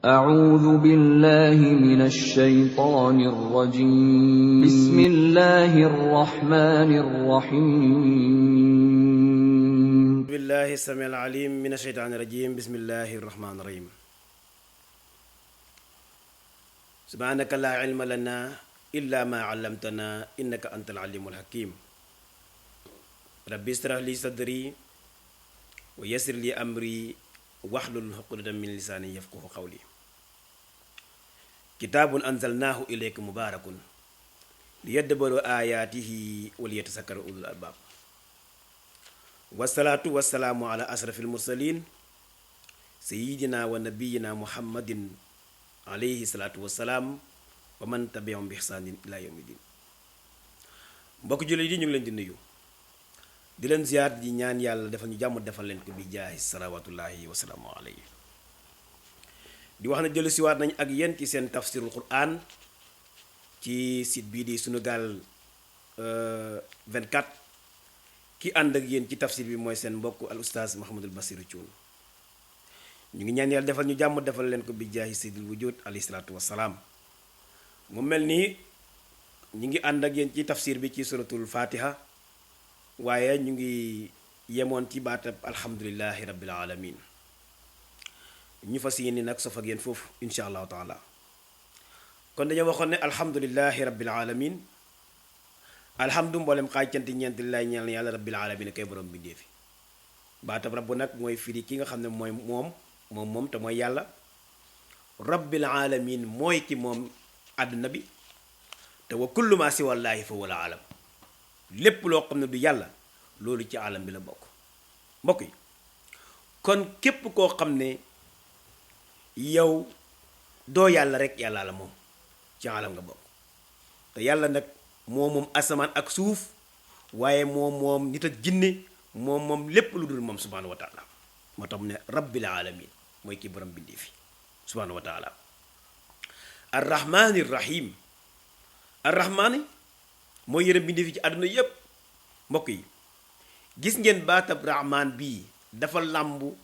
أعوذ بالله من الشيطان الرجيم بسم الله الرحمن الرحيم بالله السميع العليم من الشيطان الرجيم بسم الله الرحمن الرحيم سبحانك لا علم لنا إلا ما علمتنا إنك أنت العليم الحكيم ربي اشرح لي صدري ويسر لي أمري واحلل عقدة من لساني يفقهوا قولي كتاب أنزلناه إليك مبارك ليدبروا آياته وليتذكر أولو الألباب والصلاة والسلام على أشرف المرسلين سيدنا ونبينا محمد عليه الصلاة والسلام ومن تبعهم بإحسان إلى يوم الدين mbokk jullit yi ñu ngi leen di nuyu di leen ziar di ñaan yàlla defal ñu jàmm defal leen ko bi jaahi salawaatullahi wa salaamu alayhi di wax na jëlu siwaat nañ ak yéen ci seen tafsirul quran ci site bii di Sunugal 24 ki ànd ak yéen ci tafsir bi mooy seen mbokk al oustaz Mouhamadul Bassirou Thioune ñu ngi ñaan yàlla defal ñu jàmm defal leen ko bi jaahi sayyidil wujud alayhi salaatu wassalaam mu mel nii ñu ngi ànd ak yéen ci tafsir bi ci suratul fatiha waaye ñu ngi yemoon ci baatab alhamdulillahi rabbil alamin ñu fas yéene nag sof ak yéen foofu insha allahu taala kon dañoo waxoon ne alhamdulillahi rabbil alamin alhamdu mboolem xaaj canti ñeenti lay ñeel yàlla rabbil alamin kay borom bi dee fi baatab rabbu nag mooy firi ki nga xam ne mooy moom te mooy yàlla rabbil alamin mooy ki moom àdduna bi te wa kullu ma siwallaahi fa wala alam lépp loo xam ne du yàlla loolu ci alam bi la bokk mbokk yi kon képp koo xam ne yow doo yàlla rek yàlla la moom ci alam nga bokk te yàlla nag moom asamaan ak suuf waaye moom nit ak jinne moom lépp lu dul moom subhaanahu wa taala moo tax mu ne rabbil alamin mooy kii borom bindee fi subhaanahu wa taala arrahmaani rahim arrahmaani mooy yërëm bindee fi ci àdduna yépp mbokk yi gis ngeen baatab rahmaan bii dafa làmbu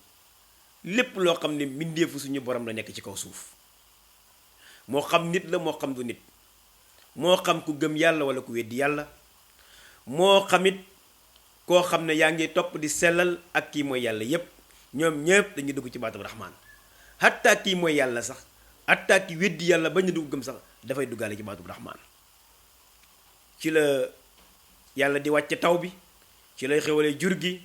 lépp loo xam ne mbindeefu suñu borom la nekk ci kaw suuf moo xam nit la moo xam du nit moo xam ku gëm yàlla wala ku weddi yàlla moo xamit koo xam ne yaa ngi topp di sellal ak kii mooy yàlla yépp ñoom ñépp dañuy dugg ci baatab rahmaan hatta kii mooy yàlla sax hatta ki weddi yàlla bañ a dugg gëm sax dafay duggaale ci baatab rahmaan ci la yàlla di wàcce taw bi ci lay xewalee jur gi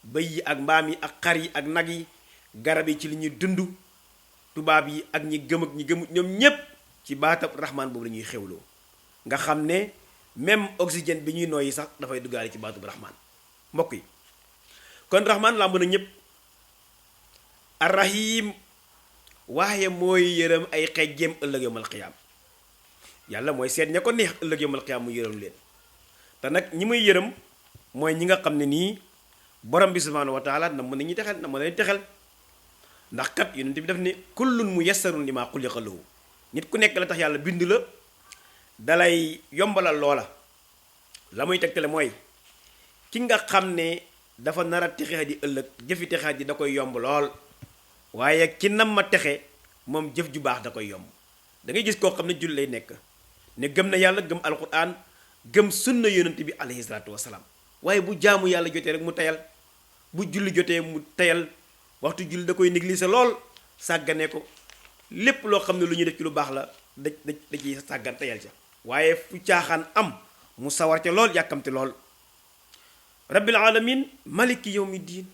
bëy yi ak mbaam yi ak xar yi ak nag yi garab yi ci li ñuy dund tubaab yi ak ñi gëm ak ñi gëmut ñoom ñépp ci baatab rahmaan boobu la ñuy xewloo nga xam ne même oxygène bi ñuy nooyi sax dafay duggaale ci baatab rahmaan mbokk yi kon rahmaan làmb na ñépp arrahim waaye mooy yërëm ay xejjeem ëllëg yawmal qiyaam yàlla mooy seet ña ko neex ëllëg yawmal qiyaam mu yërëm leen te nag ñi muy yërëm mooy ñi nga xam ne nii borom bi subhaanahu wa taala na mën nañuy texel na mën nañu texel ndax kat yonent bi def ne kullun muyassarun limaa xuliqa lahu nit ku nekk la tax yàlla bind la dalay yombalal loola la muy tegtale mooy ki nga xam ne dafa nar a texee di ëllëg jëfi texee ji da koy yomb lool waaye ki nam ma texe moom jëf ju baax da koy yomb da ngay gis koo xam ne julli lay nekk ne gëm na yàlla gëm alquran gëm sunna yonent bi alayhi salaatu wasalaam waaye bu jaamu yàlla jotee rek mu tayal bu julli jotee mu tayal waxtu julli da koy négliger lool sàggane ko lépp loo xam ne lu ñuy def ci lu baax la da ci sàggan tayal ca waaye fu caaxaan am mu sawar ca lool yàkkamte lool rabbil alamin maliki yawmi diin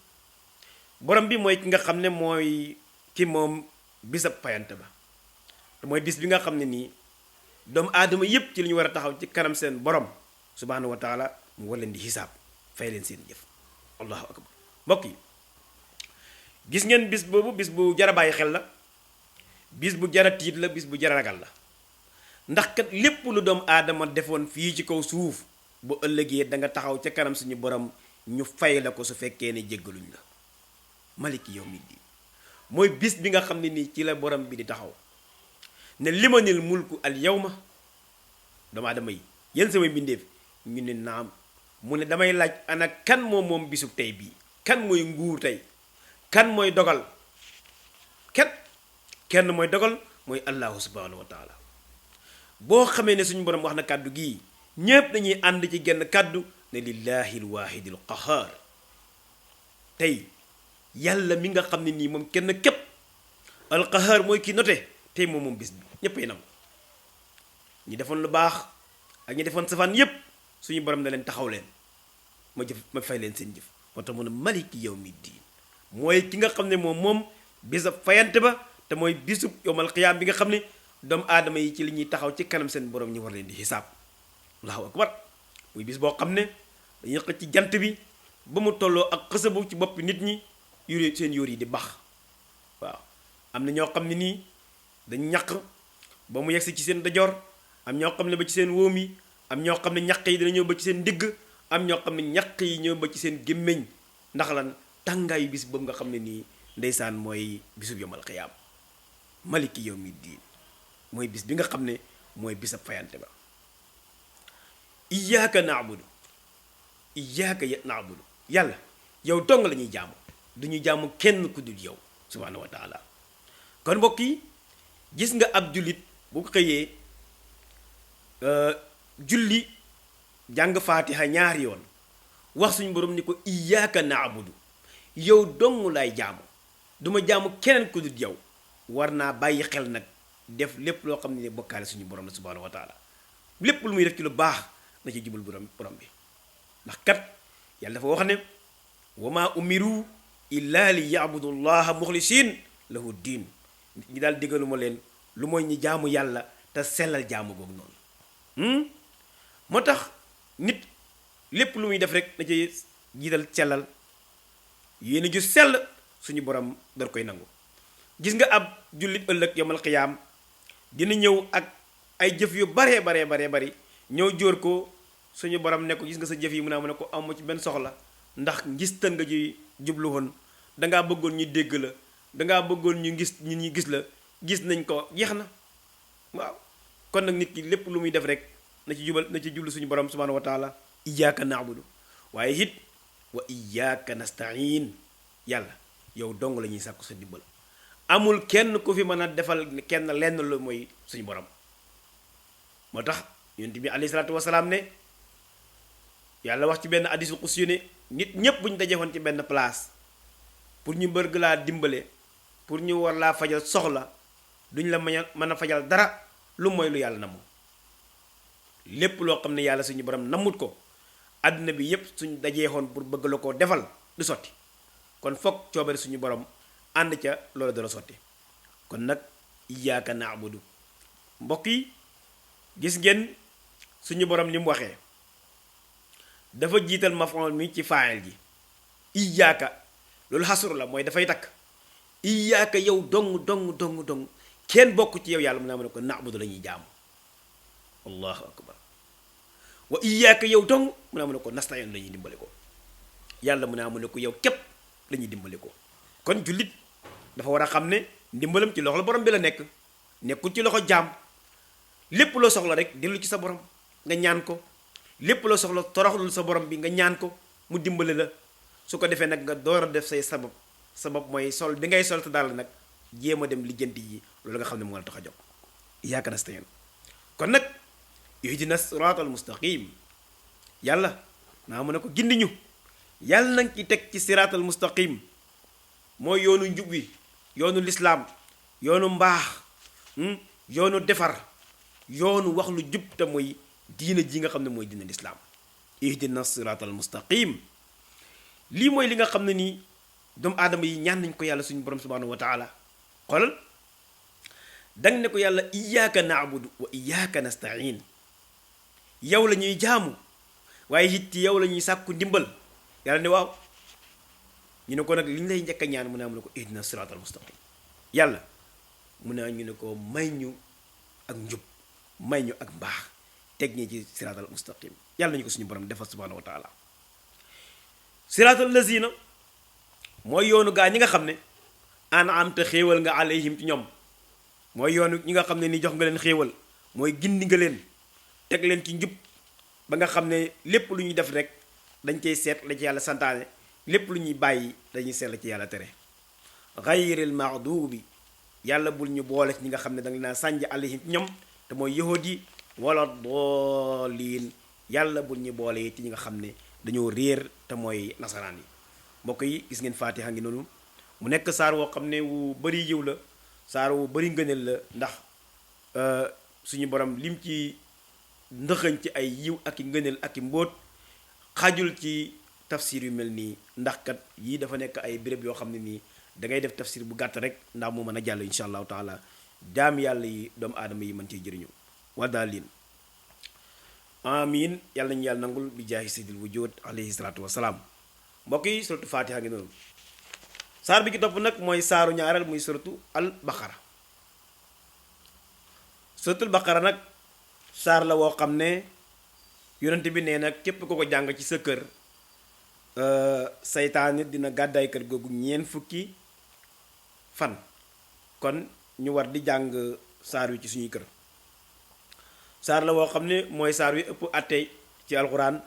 borom bi mooy ki nga xam ne mooy ki moom bisab payante ba te mooy bis bi nga xam ne nii doomu aadama yépp ci li ñu war a taxaw ci kanam seen borom subhaanahu wa taala mu war leen di xisaab fay leen seen jëf allahu akbar mbokk yi gis ngeen bis boobu bis bu jara bàyyi xel la bis bu jara tiit la bis bu jara ragal la ndax kat lépp lu doomu aadama defoon fii ci kaw suuf bu ëllëgee da nga taxaw ca kanam suñu borom ñu fay la ko su fekkee ne jéggaluñ la maliki yawmi diin mooy bis bi nga xam ne nii ci la borom bi di taxaw ne limanil mulku al yawma doomu aadama yi yéen samay mbindeef ñu ne naam mu ne damay laaj ana kan moom bisub tey bii kan mooy nguur tey kan mooy dogal kenn mooy dogal mooy allahu subhanahu wa taala. boo xamee ne suñu borom wax na kàddu gii ñépp dañuy ànd ci genn kàddu ne lillahi alwaahidi alqahar. tey yàlla mi nga xam ne nii moom kenn képp alqahar mooy ki note tey moom bis bi ñéppay nam ñi defoon lu baax ak ñi defoon safaan yépp suñu borom na leen taxaw leen ma fay leen seen jëf. moo tax mu ne maliki yawmi diin mooy ki nga xam ne moom bisab fayante ba te mooy bisub yowmal qiyaam bi nga xam ne doomu aadama yi ci li ñuy taxaw ci kanam seen borom ñu war leen di xisaab. allahu akbar. muy bis boo xam ne dañuy xëcc ci jant bi ba mu tolloo ak xësabu ci bopp nit ñi yure seen yóor yi di bax. waaw am na ñoo xam ne nii dañ ñaq ba mu yegsi ci seen dajoor, am ñoo xam ne ba ci seen wóom yi, am ñoo xam ne ñaq yi dina ñëw ba ci seen ndigg, am ñoo xam ne ñaq yi ñëw ba ci seen gémmiñ. ndax lan tàngaayu bis boobu nga xam ne nii ndeysaan mooy bisub yawmal qiyaam maliki yawmi diin mooy bis bi nga xam ne mooy bisab fayante ba. iyyaka na'budu yàlla yow dong la ñuy jaamu, duñu jaamu kenn ku dul yow subhaanahu wa taala. kon mbokk yi gis nga ab jullit bu xëyee julli jàng faatiha ñaari yoon wax suñu borom ni ko iyyaka na'budu yow dong laay jaamu, duma jaamu keneen ku dul yow. war naa bàyyi xel nag def lépp loo xam ne bokkaale suñu borom la subhaanahu wa taala. lépp lu muy def ci lu baax na ci jubal borom bi, ndax kat yàlla dafa wax ne wa maa umiru illa li ya'budu llaha muxlisin lahu diin. nit ñi daal diggaluma leen lu mooy ñi jaamu yàlla te sellal jaamu googu noonu. moo tax nit lépp lu muy def rek na ci jiital sellal yéen a ju sell suñu borom dar koy nangu. gis nga ab jullit ëllëg yawmal qiyaam dina ñëw ak ay jëf yu bari ñëw jóor ko suñu borom ne ko gis nga sa jëf yi mu ne ko amu ci benn soxla, ndax ngistal nga ci jublu woon, dangaa bëggoon ñu dégg la, dangaa bëggoon ñu gis ñi gis la, gis nañ ko jeex na. waaw kon nag nit ki lépp lu muy def rek na ci jublu suñu borom subhaanahu wa taala. iyyaka na'budu waaye it wa iyyaka nasta'in yàlla yow dong la ñuy sàkku sa dimbal. amul kenn ku fi mën a defal kenn lenn lu mooy suñu borom. moo tax yonent bi alayhi salaatu wasalaam ne yàlla wax ci benn hadiisul qudsi ne nit ñépp bu ñu dajeewoon ci benn place pour ñu bëgg laa dimbale, pour ñu war laa fajal soxla, duñ la mën a fajal dara lu mooy lu yàlla namu. lépp loo xam ne yàlla suñu borom namut ko àdduna bi yépp suñ dajeexoon pour bëgg la koo defal du sotti. kon foog coobare suñu borom ànd ca loolu dara sotti. kon nag iyyaka na'budu mbokk yi gis ngeen suñu borom ni mu waxee dafa jiital maf'ul mi ci faa'il ji. iyyaka loolu xasru la mooy dafay takk. iyyaka yow dong kenn bokk ci yow yàlla mu ne ko na'budu la ñuy jaamu. allahu akbar. wa iyyaka yow dong mu ne ko nasta'in la ñuy dimbale ko. yàlla mu ne ko yow képp la ñuy dimbale ko. kon jullit dafa war a xam ne ndimbalam ci loxo borom bi la nekk, nekkul ci loxo jaam. lépp loo soxla rek dellu ci sa borom nga ñaan ko, lépp loo soxla toroxlul sa borom bi nga ñaan ko mu dimbale la. su ko defee nag nga door a def say sabab mooy sol bi ngay sol te daal nag jéem a dem lijjanti yi loolu nga xam ne moo la tax a jóg. iyyaka nasta'in kon nag ihdina siraatal mustaqim yàlla naa mu ne ko gindi ñu. yàlla nanga ci teg ci siraatal mustaqim mooy yoonu njub wi, yoonu lislaam, yoonu mbaax, yoonu defar, yoonu wax lu jub te mooy diina ji nga xam ne mooy diina lislaam. ihdina siraatal mustaqim lii mooy li nga xam ne nii doomu aadama yi ñaan nañ ko yàlla suñu borom subhaanahu wa taala. xoolal dang ne ko yàlla iyyaka na'budu wa iyyaka nasta'in yow la ñuy jaamu waaye it yow la ñuy sàkku ndimbal. yàlla ne waaw ñu ne ko nag li ñu lay njëkk a ñaan mu ne ko ihdina siraatal mustaqim yàlla mu ne ñu ne ko may ñu ak njub, may ñu ak mbaax, teg ñi ci siraatal mustaqim. yàlla nañu ko suñu borom defal subhaanahu wa taala. siraatal lazina mooy yoonu gaa ñi nga xam ne an'amta xéewal nga alayhim ci ñoom. mooy yoonu ñi nga xam ne ni jox nga leen xéewal, mooy gindi nga leen teg leen ci njub ba nga xam ne lépp lu ñuy def rek dañ cey seet la ci yàlla santaane, lépp lu ñuy bàyyi dañuy seet la ci yàlla tere. gayril maxduubi yàlla bul ñu boole ci ñi nga xam ne da nga naa sànj alayhim ñoom te mooy yahud yi wala dooliin yàlla bul ñu boole ci ñi nga xam ne dañoo réer te mooy nasaraan yi. mbokk yi gis ngeen Faatiha ngi noonu mu nekk saar woo xam ne wu bari yiw la saar wu bari ngëneel la ndax suñu borom lim ci ndëxëñ ci ay yiw ak i ngëneel ak i mbóot xajul ci tafsir yu mel nii ndax kat yii dafa nekk ay béréb yoo xam ne nii da ngay def tafsir bu gàtt rek ndax mu mën a jàll insha allahu taala jaam yàlla yi doomu aadama yi mën cee jëriñu wadaalin amin yàlla nañu yàlla nangul bi jaahi sayyidil wujud alayhi salaatu wasalaam. mbokk yi suratu Faatiha ngi noonu saar bi ki topp nag mooy saaru ñaareel muy suratu al baqara. suratul baqara nag saar la woo xam ne yonent bi nee na képp ko ko jàng ci sa kër saytaane dina gàddaay kër googu ñeent fukki fan. kon ñu war di jàng saar wi ci suñuy kër. saar la woo xam ne mooy saar wi ëpp àtte ci alxuraan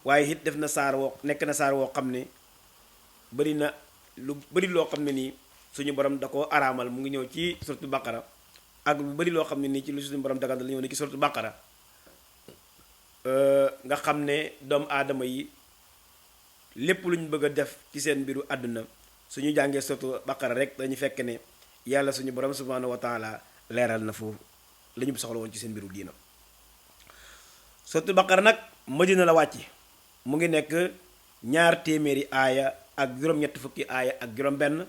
waaye it def na saar woo nekk na saar woo xam ne bari na lu bari loo xam ne nii suñu borom da ko araamal mu ngi ñëw ci suratul baqara ak lu bari loo xam ne nii ci lu suñu borom dagal la ñëw ne ci suratul baqara nga xam ne doomu aadama yi lépp lu ñu bëgg a def ci seen mbiru àdduna suñu jàngee suratul baqara rek dañu fekk ne yàlla suñu borom subhanahu wa taala leeral na foofu la ñu soxla woon ci seen mbiru diina. suratul baqara nag Madina la wàcc mu ngi nekk 200 aaya ak juróom-ñett fukki aaya ak juróom-benn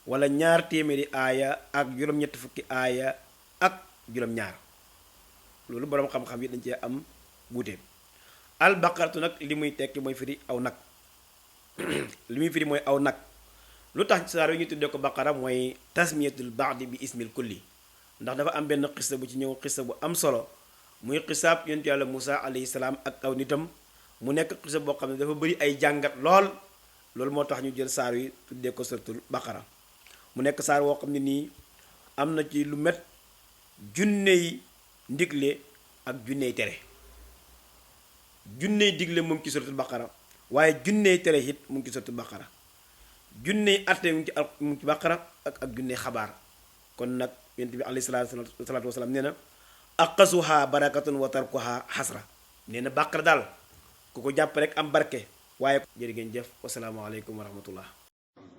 wala 200 aaya ak juróom-ñett fukki aaya ak juróom-ñaar loolu boroom xam-xam yi dañ cee am wuute. al baqaratu nag li muy tekki mooy firi aw nag li muy firi mooy aw nag. lu tax saar yi ñu tuddee ko baqara mooy tasmiyatul baadi bi ismil kulli ndax dafa am benn xissa bu ci ñëw xissa bu am solo muy xisaab yonent yàlla Musaa alayhi salaam ak aw nitam mu nekk xissa boo xam ne dafa bëri ay jàngat lool loolu moo tax ñu jël saar yi tuddee ko suratul baqara mu nekk saar woo xam ne nii am na ci lu met junney ndigle ak junney tere. junney digle mu ngi ci suratul baqara waaye junney tere it mu ngi ci suratul baqara junney atte mu ngi ci baqara ak junney xabaar. kon nag yonent bi alayhi salaatu wasalaam nee na aqasuha barakatun wa tarkuha xasra nee na baqara daal ku ko jàpp rek am barke waaye jërë ngeen jëf wasalaamu aleykum wa rahmatullah.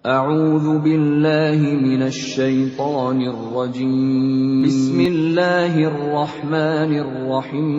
أعوذ بالله من الشيطان الرجيم بسم الله الرحمن الرحيم